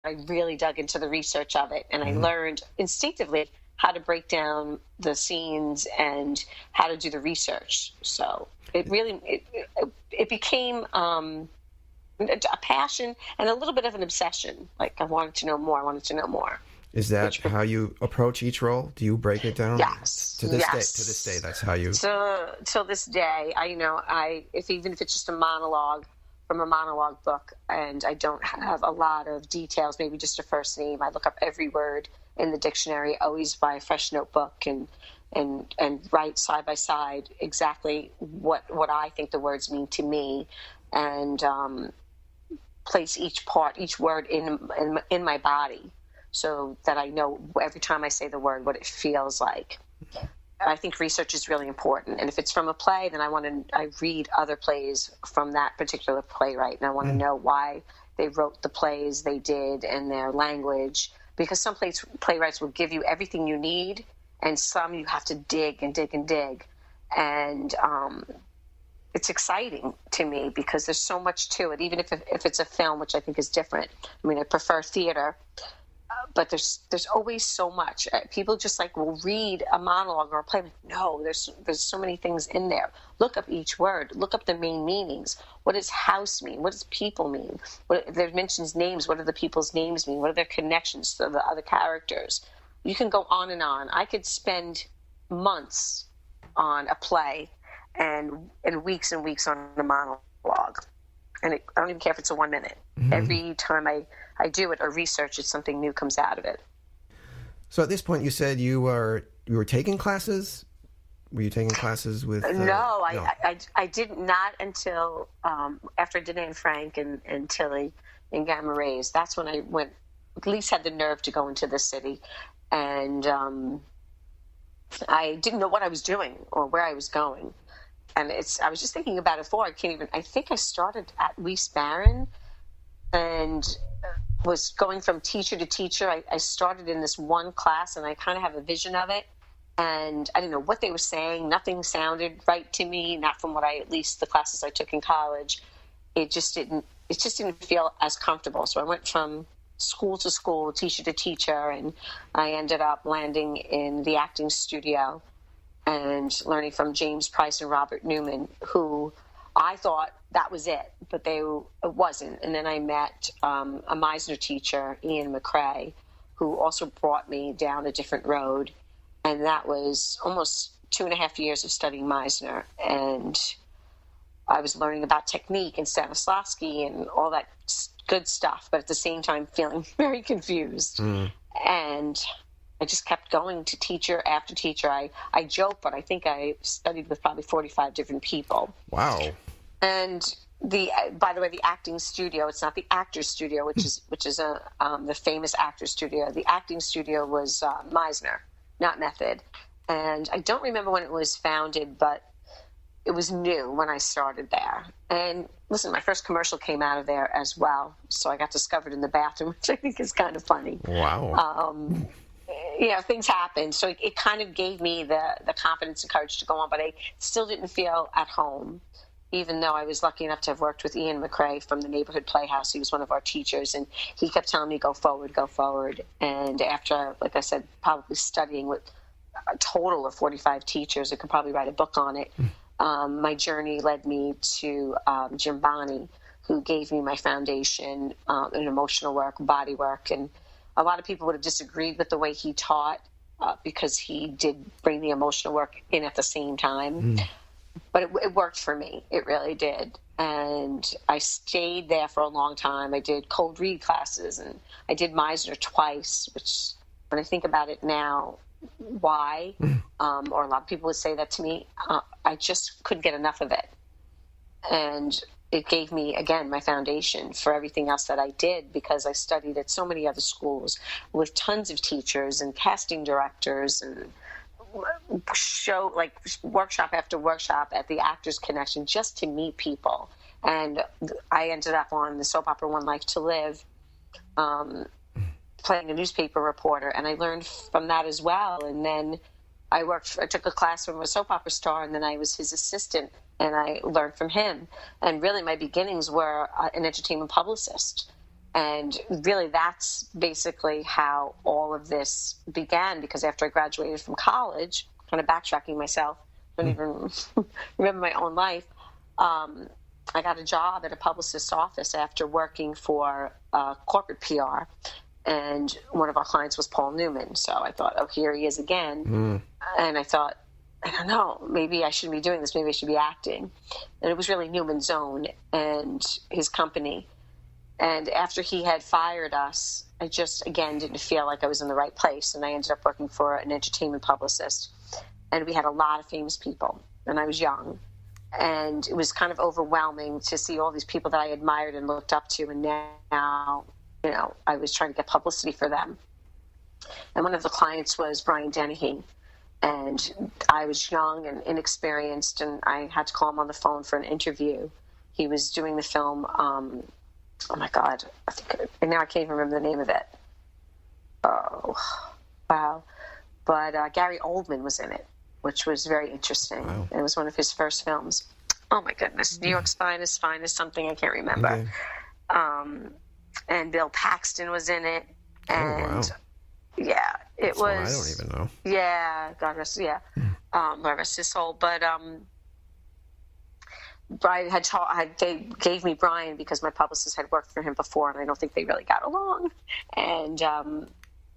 I really dug into the research of it, and I learned instinctively how to break down the scenes and how to do the research. So it really it became a passion and a little bit of an obsession. Like I wanted to know more. Is that how you approach each role? Do you break it down? Yes. To this day, that's how you. So till this day, even if it's just a monologue from a monologue book, and I don't have a lot of details, maybe just a first name, I look up every word in the dictionary, always buy a fresh notebook and write side by side exactly what I think the words mean to me, and place each word in my body, so that I know every time I say the word what it feels like. I think research is really important, and if it's from a play, then I read other plays from that particular playwright, and I want to know why they wrote the plays they did and their language, because some playwrights will give you everything you need, and some you have to dig and dig and dig, and it's exciting to me because there's so much to it, even if it's a film, which I think is different. I mean, I prefer theater, but there's always so much. People just will read a monologue or a play. No, there's so many things in there. Look up each word. Look up the main meanings. What does house mean? What does people mean? There mentions names. What do the people's names mean? What are their connections to the other characters? You can go on and on. I could spend months on a play and weeks and weeks on a monologue. And I don't even care if it's a 1 minute. Mm-hmm. Every time I do it or research it, something new comes out of it. So at this point, you said you were taking classes? Were you taking classes with... No, I did not until after I did Anne Frank and Tilly and Gamma Rays. That's when I went, at least had the nerve to go into the city. And I didn't know what I was doing or where I was going. And I was just thinking about it before. I think I started at Weiss Barron and was going from teacher to teacher. I started in this one class, and I kind of have a vision of it. And I didn't know what they were saying. Nothing sounded right to me, not from at least the classes I took in college. It just didn't feel as comfortable. So I went from school to school, teacher to teacher, and I ended up landing in the acting studio and learning from James Price and Robert Newman, who I thought that was it, but it wasn't. And then I met a Meisner teacher, Ian McCrae, who also brought me down a different road. And that was almost 2.5 years of studying Meisner. And I was learning about technique and Stanislavski and all that good stuff, but at the same time feeling very confused. Mm. And I just kept going to teacher after teacher. I joke, but I think I studied with probably 45 different people. Wow. And by the way, the acting studio, it's not the actor's studio, which is the famous actor's studio. The acting studio was Meisner, not Method. And I don't remember when it was founded, but it was new when I started there. And listen, my first commercial came out of there as well. So I got discovered in the bathroom, which I think is kind of funny. Wow. Things happened. So it kind of gave me the confidence and courage to go on, but I still didn't feel at home, even though I was lucky enough to have worked with Ian McCrae from the Neighborhood Playhouse. He was one of our teachers, and he kept telling me, go forward, go forward. And after, like I said, probably studying with a total of 45 teachers, I could probably write a book on it. My journey led me to Jim Bonney, who gave me my foundation in emotional work, body work, and a lot of people would have disagreed with the way he taught because he did bring the emotional work in at the same time. Mm. But it worked for me. It really did. And I stayed there for a long time. I did cold read classes, and I did Meisner twice, which when I think about it now, why? Or a lot of people would say that to me. I just couldn't get enough of it. And it gave me, again, my foundation for everything else that I did, because I studied at so many other schools with tons of teachers and casting directors and workshop after workshop at the Actors Connection just to meet people. And I ended up on the soap opera One Life to Live, playing a newspaper reporter, and I learned from that as well. And then I took a class from a soap opera star, and then I was his assistant, and I learned from him. And really my beginnings were an entertainment publicist. And really, that's basically how all of this began, because after I graduated from college, kind of backtracking myself, don't even remember my own life, I got a job at a publicist's office after working for corporate PR. And one of our clients was Paul Newman. So I thought, oh, here he is again. And I thought, I don't know, maybe I shouldn't be doing this. Maybe I should be acting. And it was really Newman's Own and his company. And after he had fired us, I just, again, didn't feel like I was in the right place. And I ended up working for an entertainment publicist. And we had a lot of famous people. And I was young. And it was kind of overwhelming to see all these people that I admired and looked up to. And now, you know, I was trying to get publicity for them. And one of the clients was Brian Dennehy. And I was young and inexperienced, and I had to call him on the phone for an interview. He was doing the film, oh my God, and now I can't even remember the name of it. Oh, wow. But Gary Oldman was in it, which was very interesting. Wow. It was one of his first films. Oh my goodness, New York's Finest, something I can't remember. Okay. And Bill Paxton was in it. And yeah, it was. I don't even know. Yeah, God rest, God rest his soul. But Brian they gave me Brian because my publicist had worked for him before, and I don't think they really got along. And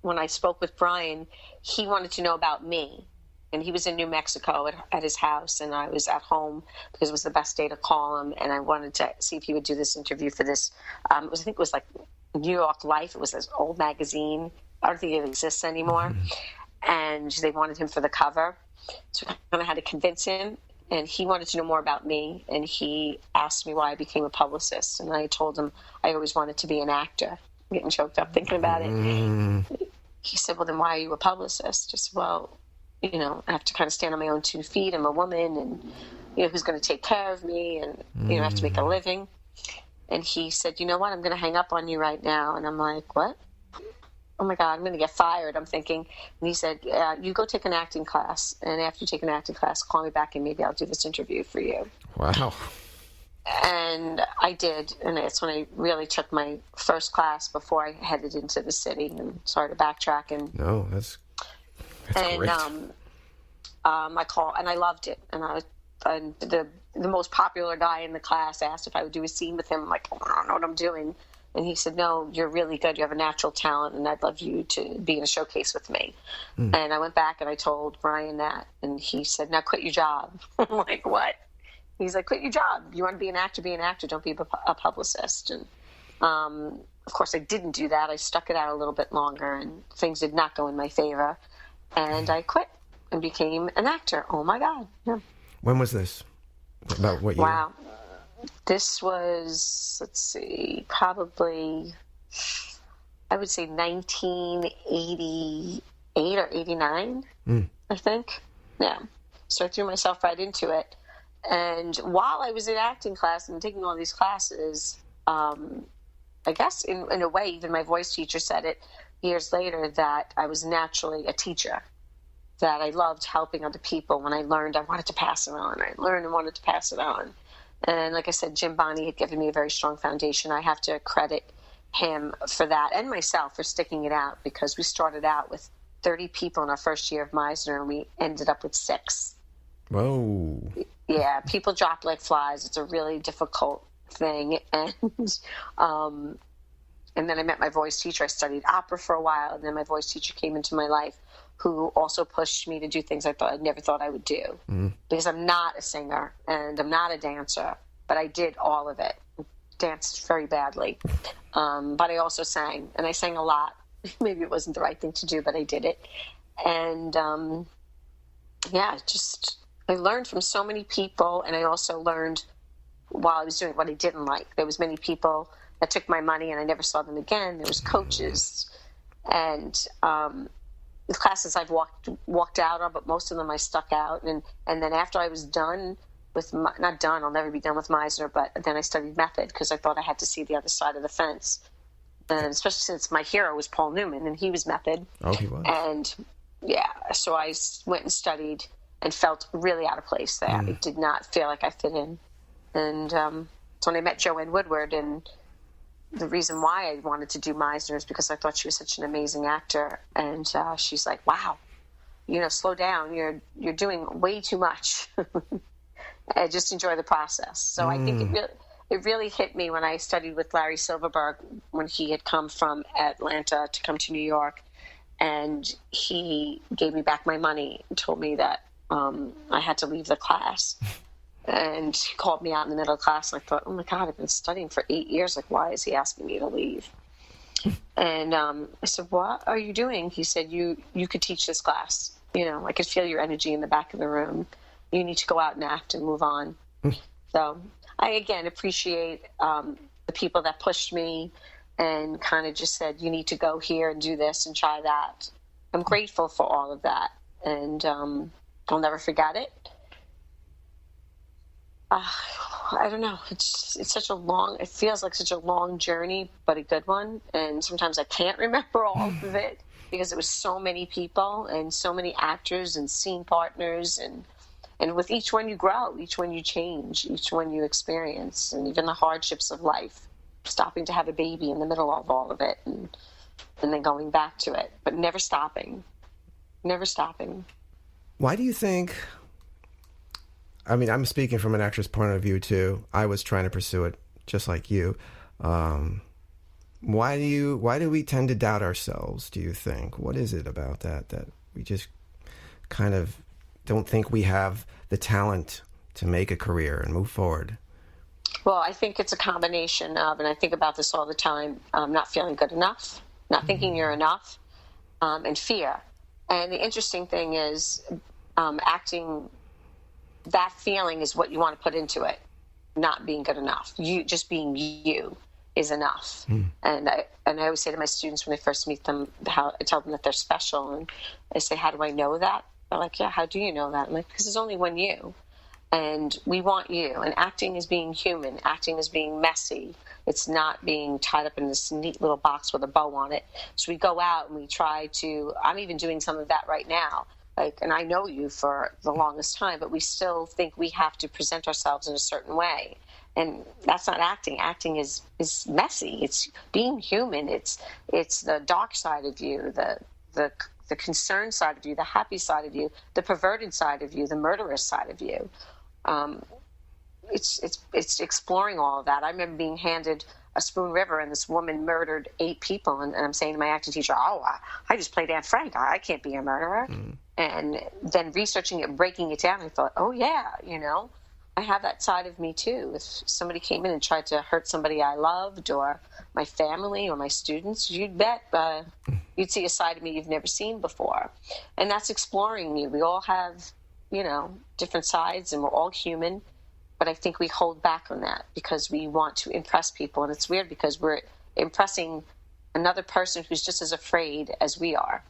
when I spoke with Brian, he wanted to know about me. And he was in New Mexico at his house, and I was at home because it was the best day to call him. And I wanted to see if he would do this interview for this. I think it was like New York Life. It was this old magazine. I don't think it exists anymore. And they wanted him for the cover. So I kind of had to convince him. And he wanted to know more about me. And he asked me why I became a publicist. And I told him I always wanted to be an actor. I'm getting choked up thinking about it. He said, well, then why are you a publicist? I said, well, you know, I have to kind of stand on my own 2 feet. I'm a woman, and, you know, who's going to take care of me? And, you know, I have to make a living. And he said, you know what? I'm going to hang up on you right now. And I'm like, what? Oh, my God, I'm going to get fired. I'm thinking. And he said, you go take an acting class. And after you take an acting class, call me back and maybe I'll do this interview for you. Wow. And I did. And that's when I really took my first class before I headed into the city. And sorry to backtrack. And no, that's great. I called, and I loved it. And the most popular guy in the class asked if I would do a scene with him. I'm like, oh, I don't know what I'm doing. And he said, no, you're really good. You have a natural talent, and I'd love you to be in a showcase with me. And I went back and I told Brian that, and he said, now quit your job. I'm like, what? He's like, quit your job. You want to be an actor, be an actor. Don't be a publicist. And of course, I didn't do that. I stuck it out a little bit longer, and things did not go in my favor. And I quit and became an actor. Oh, my God. Yeah. When was this? About what year? Wow. This was, let's see, probably, I would say 1988 or 89, I think. Yeah. So I threw myself right into it. And while I was in acting class and taking all these classes, I guess in a way, even my voice teacher said it years later, that I was naturally a teacher, that I loved helping other people. When I learned, I wanted to pass it on. I learned and wanted to pass it on. And like I said, Jim Bonney had given me a very strong foundation. I have to credit him for that, and myself for sticking it out, because we started out with 30 people in our first year of Meisner, and we ended up with 6. Whoa. Yeah, people drop like flies. It's a really difficult thing. And then I met my voice teacher. I studied opera for a while, and then my voice teacher came into my life, who also pushed me to do things I never thought I would do. Because I'm not a singer and I'm not a dancer, but I did all of it. Danced very badly. But I also sang, and I sang a lot. Maybe it wasn't the right thing to do, but I did it. And I learned from so many people, and I also learned while I was doing what I didn't like. There was many people that took my money and I never saw them again. There was coaches, and the classes I've walked out on, but most of them I stuck out. And then after I was done with, not done, I'll never be done with Meisner, but then I studied method because I thought I had to see the other side of the fence. And especially since my hero was Paul Newman, and he was method. Oh, he was. And so I went and studied and felt really out of place there. I did not feel like I fit in. And so when I met Joanne Woodward, and the reason why I wanted to do Meisner is because I thought she was such an amazing actor. And she's like, wow, slow down. You're doing way too much. I just enjoy the process. So I think it really hit me when I studied with Larry Silverberg when he had come from Atlanta to come to New York. And he gave me back my money and told me that I had to leave the class. And he called me out in the middle of class. And I thought, oh, my God, I've been studying for 8 years. Like, why is he asking me to leave? And I said, what are you doing? He said, you could teach this class. I could feel your energy in the back of the room. You need to go out and act and move on. So I, again, appreciate the people that pushed me and kind of just said, you need to go here and do this and try that. I'm grateful for all of that. And I'll never forget it. I don't know. It's it feels like such a long journey, but a good one. And sometimes I can't remember all of it because it was so many people and so many actors and scene partners. And with each one you grow, each one you change, each one you experience, and even the hardships of life, stopping to have a baby in the middle of all of it and then going back to it, but never stopping. Never stopping. Why do you think... I mean, I'm speaking from an actor's point of view, too. I was trying to pursue it just like you. Why do we tend to doubt ourselves, do you think? What is it about that we just kind of don't think we have the talent to make a career and move forward? Well, I think it's a combination of, and I think about this all the time, not feeling good enough, not thinking you're enough, and fear. And the interesting thing is acting... that feeling is what you want to put into it, not being good enough. You just being you is enough. And I always say to my students when I first meet them, I tell them that they're special, and I say, how do I know that? They're like, yeah, how do you know that? I'm like, because there's only one you, and we want you. And acting is being human. Acting is being messy. It's not being tied up in this neat little box with a bow on it. So we go out and we try to. I'm even doing some of that right now. And I know you for the longest time, but we still think we have to present ourselves in a certain way. And that's not acting. Acting is messy. It's being human. It's the dark side of you, the concerned side of you, the happy side of you, the perverted side of you, the murderous side of you. It's exploring all of that. I remember being handed a Spoon River, and this woman murdered 8 people. And I'm saying to my acting teacher, I just played Anne Frank. I can't be a murderer. And then researching it, breaking it down, I thought, oh, yeah, I have that side of me, too. If somebody came in and tried to hurt somebody I loved or my family or my students, you'd bet you'd see a side of me you've never seen before. And that's exploring you. We all have, different sides, and we're all human. But I think we hold back on that because we want to impress people. And it's weird because we're impressing another person who's just as afraid as we are.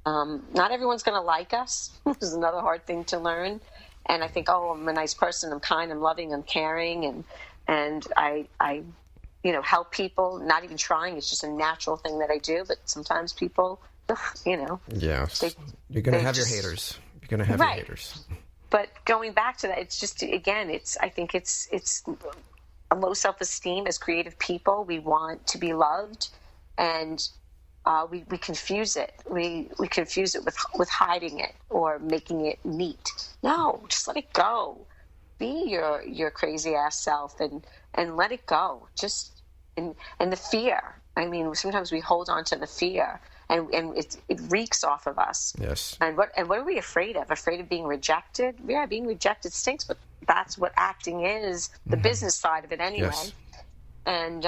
Not everyone's going to like us. This is another hard thing to learn. And I think, I'm a nice person. I'm kind. I'm loving. I'm caring. And I help people, not even trying. It's just a natural thing that I do. But sometimes people, Yeah. You're going to have your haters. You're going to have your haters. But going back to that, it's just, again, I think it's a low self-esteem. As creative people, we want to be loved, and we confuse it. We confuse it with hiding it or making it neat. No, just let it go. Be your crazy ass self and let it go. Just and the fear. I mean, sometimes we hold on to the fear. And it reeks off of us. Yes. And what are we afraid of? Afraid of being rejected? Yeah, being rejected stinks, but that's what acting is, the business side of it anyway. Yes. And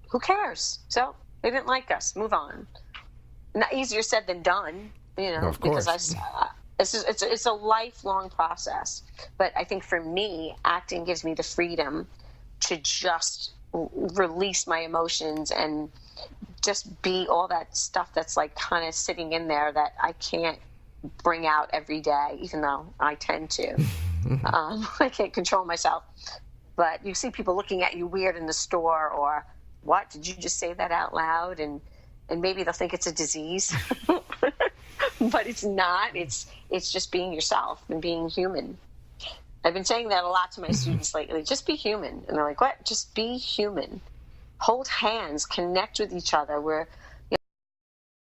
who cares? So they didn't like us. Move on. Not easier said than done, of course. Because it's a lifelong process. But I think for me, acting gives me the freedom to just release my emotions and just be all that stuff that's like kind of sitting in there that I can't bring out every day, even though I tend to. I can't control myself. But you see people looking at you weird in the store, or what? Did you just say that out loud? And maybe they'll think it's a disease, but it's not. It's just being yourself and being human. I've been saying that a lot to my students lately. Just be human. And they're like, what? Just be human. hold hands, connect with each other. We're